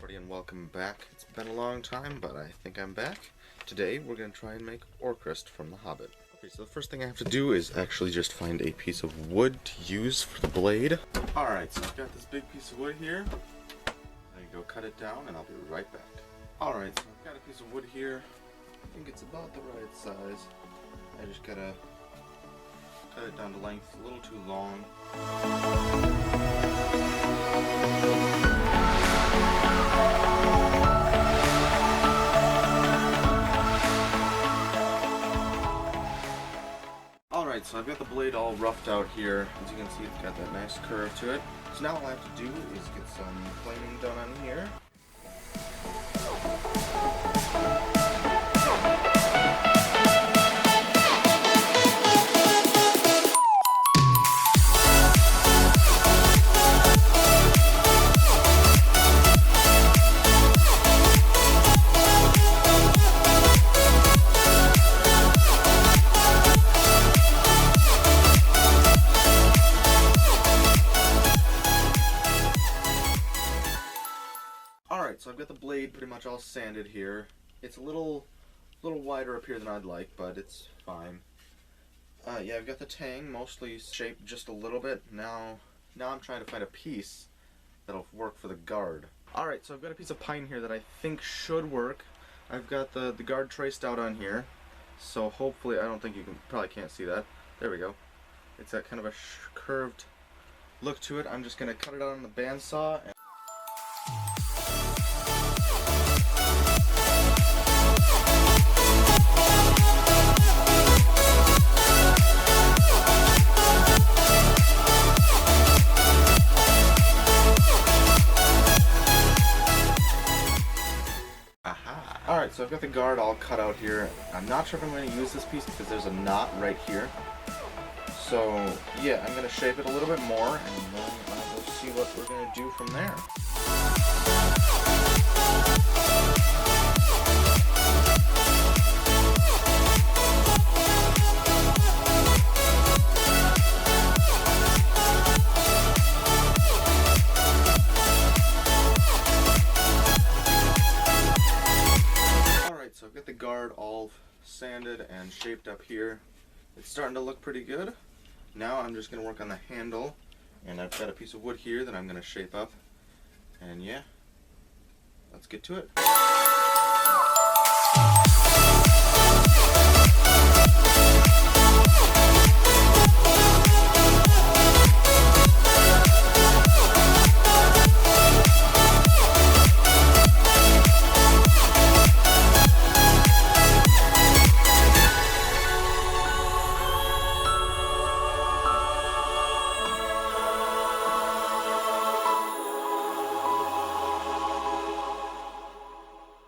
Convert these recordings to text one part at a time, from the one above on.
everybody, and welcome back. It's been a long time, but I think I'm back. Today we're going to try and make Orcrist from the Hobbit. Okay, so the first thing I have to do is actually just find a piece of wood to use for the blade. Alright, so I've got this big piece of wood here. I'm going to go cut it down and I'll be right back. Alright, so I've got a piece of wood here. I think it's about the right size. I just gotta cut it down to length, a little too long. Alright, so I've got the blade all roughed out here. As you can see, it's got that nice curve to it. So now all I have to do is get some planing done on here. Alright, so I've got the blade pretty much all sanded here. It's a little wider up here than I'd like, but it's fine. Yeah, I've got the tang mostly shaped just a little bit. Now I'm trying to find a piece that'll work for the guard. Alright, so I've got a piece of pine here that I think should work. I've got the guard traced out on here, so hopefully, I don't think you probably can't see that. There we go. It's got kind of a curved look to it. I'm just going to cut it out on the bandsaw. Alright, so I've got the guard all cut out here. I'm not sure if I'm going to use this piece because there's a knot right here. So, yeah, I'm going to shape it a little bit more, and then we'll see what we're going to do from there. So I've got the guard all sanded and shaped up here. It's starting to look pretty good. Now I'm just going to work on the handle, and I've got a piece of wood here that I'm going to shape up. And yeah, let's get to it.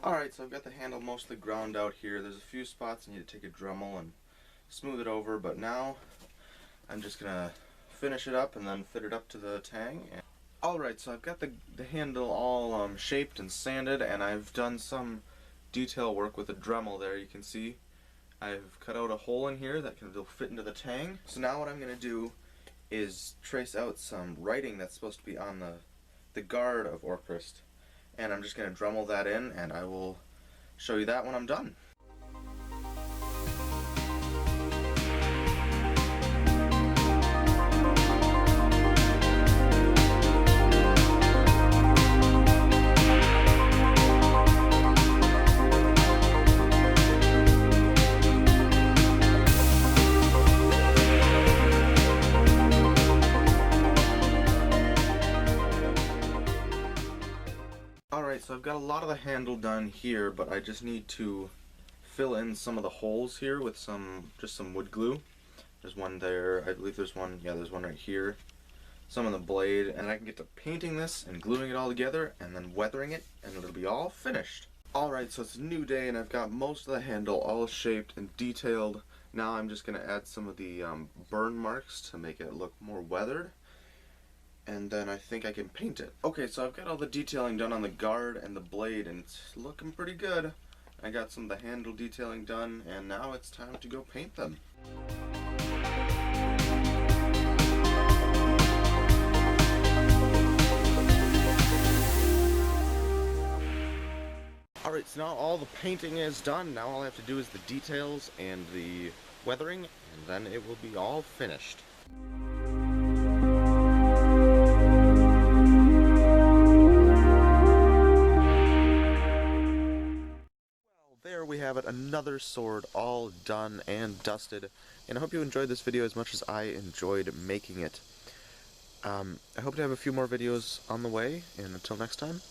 Alright, so I've got the handle mostly ground out here. There's a few spots I need to take a Dremel and smooth it over, but now I'm just going to finish it up and then fit it up to the tang. Alright, so I've got the handle all shaped and sanded, and I've done some detail work with a Dremel there. You can see I've cut out a hole in here that can fit into the tang. So now what I'm going to do is trace out some writing that's supposed to be on the guard of Orcrist. And I'm just going to Dremel that in, and I will show you that when I'm done. Alright, so I've got a lot of the handle done here, but I just need to fill in some of the holes here with just some wood glue. There's one there, I believe there's one right here. Some on the blade, and I can get to painting this and gluing it all together and then weathering it, and it'll be all finished. Alright, so it's a new day and I've got most of the handle all shaped and detailed. Now I'm just going to add some of the burn marks to make it look more weathered. And then I think I can paint it. Okay, so I've got all the detailing done on the guard and the blade, and it's looking pretty good. I got some of the handle detailing done, and now it's time to go paint them. Alright, so now all the painting is done. Now all I have to do is the details and the weathering, and then it will be all finished. There we have it, another sword all done and dusted, and I hope you enjoyed this video as much as I enjoyed making it. I hope to have a few more videos on the way, and until next time.